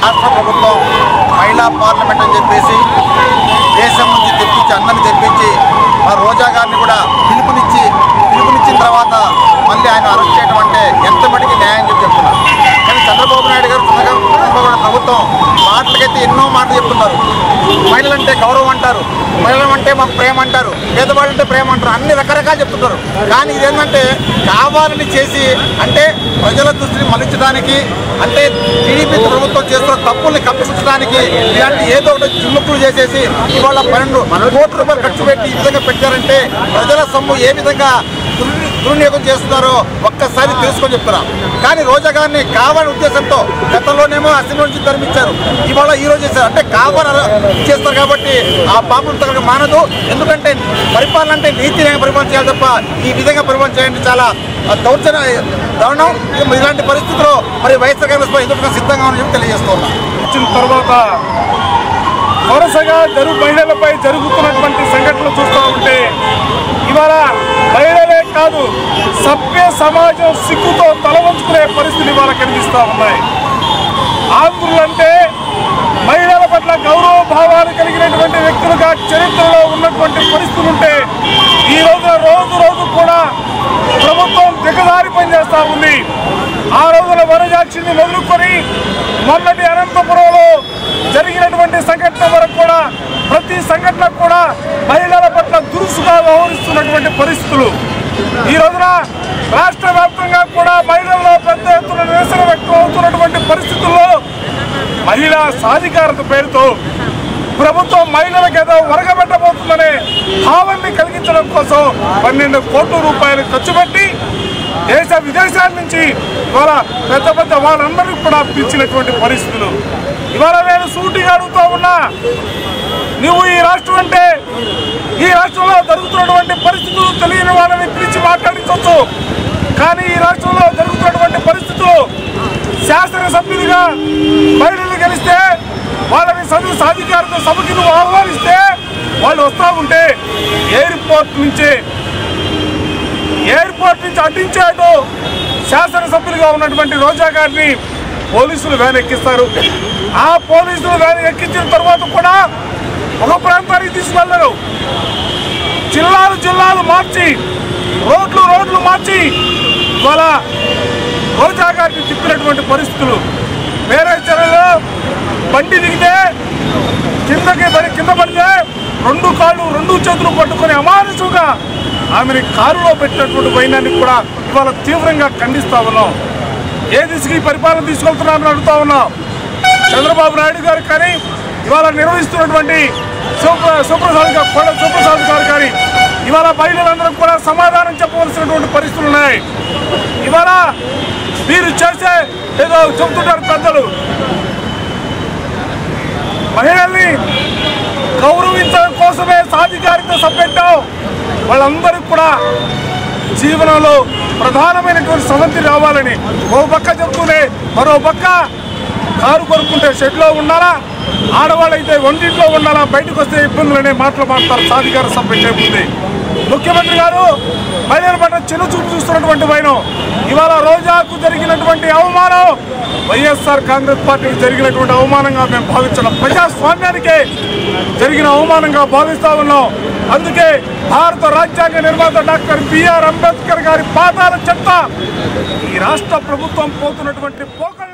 రాష్ట్ర ప్రభుత్వం మహిళా పార్లమెంట్ అని చెప్పేసి దేశం నుంచి తెప్పించి అందరిని తెప్పించి ఆ రోజా గారిని కూడా పిలుపునిచ్చిన తర్వాత మళ్ళీ ఆయన అరెస్ట్ చేయడం అంటే ఎంత మటుకి న్యాయం చెప్తున్నారు. కానీ చంద్రబాబు నాయుడు గారు ప్రభుత్వం మాటలకైతే ఎన్నో మాటలు చెప్తున్నారు. మహిళలంటే గౌరవం అంటారు, మహిళలంటే మాకు ప్రేమ అంటారు, పేదవాళ్ళంటే ప్రేమ అంటారు, అన్ని రకరకాలు చెప్తుంటారు. కానీ ఇదేంటంటే కావాలని చేసి అంటే ప్రజల దృష్టిని మళ్లించడానికి అంటే టీడీపీ ప్రభుత్వం చేస్తున్న తప్పుల్ని కప్పించడానికి ఇలాంటి ఏదో ఒకటి చిమ్ముకులు చేసేసి ఇవాళ 12 కోట్ల రూపాయలు ఖర్చు పెట్టి ఈ విధంగా పెట్టారంటే ప్రజల సొమ్ము ఏ విధంగా దుర్వినియోగం చేస్తున్నారో ఒక్కసారి తెలుసుకొని చెప్తున్నారు. కానీ రోజా గారిని కావాలని ఉద్దేశంతో గతంలోనేమో అసెంబ్లీ నుంచి తరిమించారు, ఇవాళ ఈ రోజు చేశారు. అంటే కావాలని చేస్తారు కాబట్టి ఆ పాపం తగ్గ మానదు. ఎందుకంటే పరిపాలన అంటే నీతి పరిపాలన చేయాలి తప్ప ఈ విధంగా పరిపాలన చేయండి చాలా దారుణం. ఇలాంటి పరిస్థితుల్లో మరి వైఎస్ఆర్ కాంగ్రెస్ ఎదుర్కొన్న సిద్ధంగా ఉందని చెప్పి తెలియజేస్తున్నాం. వచ్చిన తర్వాత వరుసగా మహిళలపై జరుగుతున్నటువంటి సంఘటనలు చూస్తూ ఉంటే ఇవాళ మహిళలే కాదు సభ్య సమాజం సిగ్గుతో తలవంచుకునే పరిస్థితులు ఇవాళ కనిపిస్తూ ఉన్నాయి. ఆంధ్రులంటే మహిళల పట్ల గౌరవ భావాలు కలిగినటువంటి వ్యక్తులుగా చరిత్రలో ఉన్నటువంటి పరిస్థితులు ఉంటే ఈ రోజు కూడా ప్రభుత్వం దిగజారి పనిచేస్తూ ఉంది. ఆ రోజున వనజాక్షిని మొదలుకొని మొన్నటి అనంతపురంలో జరిగినటువంటి సంఘటన వరకు కూడా ప్రతి సంఘటన కూడా మహిళల పట్ల దురుసుగా వ్యవహరిస్తున్నటువంటి పరిస్థితులు. ఈ రోజున రాష్ట్ర వ్యాప్తంగా కూడా మహిళల్లో పెద్ద ఎత్తున నిరసన వ్యక్తం అవుతున్నటువంటి పరిస్థితుల్లో మహిళా సాధికారత పేరుతో ప్రభుత్వం మహిళలకు ఏదో వరగబెట్టబోతుందనే భావాన్ని కలిగించడం కోసం 12 కోట్ల రూపాయలు ఖర్చు పెట్టి దేశ విదేశాల నుంచి ఇవాళ పెద్ద వాళ్ళందరికీ కూడా పిలిచినటువంటి పరిస్థితులు. ఇవాళ నేను సూటిగా అడుగుతూ ఉన్నా, నువ్వు ఈ రాష్ట్రం అంటే ఈ రాష్ట్రంలో జరుగుతున్నటువంటి పరిస్థితులు తెలియని వాళ్ళని పిలిచి మాట్లాడించవచ్చు. కానీ ఈ రాష్ట్రంలో జరుగుతున్నటువంటి పరిస్థితులు శాసనసభ్యులుగా మహిళలు గెలిస్తే వాళ్ళని సాధికారత సభకి నువ్వు ఆహ్వానిస్తే వాళ్ళు వస్తూ ఉంటే ఎయిర్పోర్ట్ నుంచి అడ్డించాడు శాసనసభ్యులుగా ఉన్నటువంటి రోజా గారిని పోలీసులు వ్యాన్ ఎక్కిస్తారు. ఆ పోలీసులు వ్యాన్ ఎక్కించిన తర్వాత కూడా ఒక ప్రాంతానికి తీసుకెళ్లరు, జిల్లాలు మార్చి రోడ్లు మార్చి ఇవాళ రోజా గారిని తిప్పినటువంటి పరిస్థితులు. వేరే చర్యలో బండి దిగితే కింద పడితే 2 కాళ్ళు 2 చేతులు పట్టుకొని అమానుషంగా ఆమెని కారులో పెట్టినటువంటి వైనాన్ని కూడా ఇవాళ తీవ్రంగా ఖండిస్తా ఉన్నాం. ఏ దిశకి పరిపాలన తీసుకెళ్తున్నారని అడుగుతా ఉన్నాం. చంద్రబాబు నాయుడు గారు కానీ ఇవాళ నిర్వహిస్తున్నటువంటి సుప్రసాద్ గారు కానీ ఇవాళ మహిళలందరూ కూడా సమాధానం చెప్పవలసినటువంటి పరిస్థితులు ఉన్నాయి. ఇవాళ మీరు చేసే ఏదో చెబుతుంటారు పెద్దలు, మహిళల్ని గౌరవించడం కోసమే సాధికారిత సభ పెట్టాం. వాళ్ళందరికీ కూడా జీవనంలో ప్రధానమైనటువంటి సమస్య రావాలని ఓ పక్క చెబుతూనే మరో పక్క కారు కొనుక్కుంటే షెడ్లో ఉండాలా, ఆడవాళ్ళైతే వంటింట్లో ఉండాలా, బయటకు వస్తే ఇబ్బందులనే మాటలు మాట్లాడతారు సాధికార సభ పెట్టే ముందే. ముఖ్యమంత్రి గారు మహిళల పట్ల చిన్న చూపు చూస్తున్నటువంటి వైనం. ఇవాళ రోజాకు జరిగినటువంటి అవమానం వైఎస్ఆర్ కాంగ్రెస్ పార్టీకి జరిగినటువంటి అవమానంగా మేము భావించడం, ప్రజాస్వామ్యానికే జరిగిన అవమానంగా భావిస్తా ఉన్నాం. అందుకే భారత రాజ్యాంగ నిర్మాత డాక్టర్ బిఆర్ అంబేద్కర్ గారి పాదాల చెత్త ఈ రాష్ట్ర ప్రభుత్వం పోతున్నటువంటి పోకళ్ళు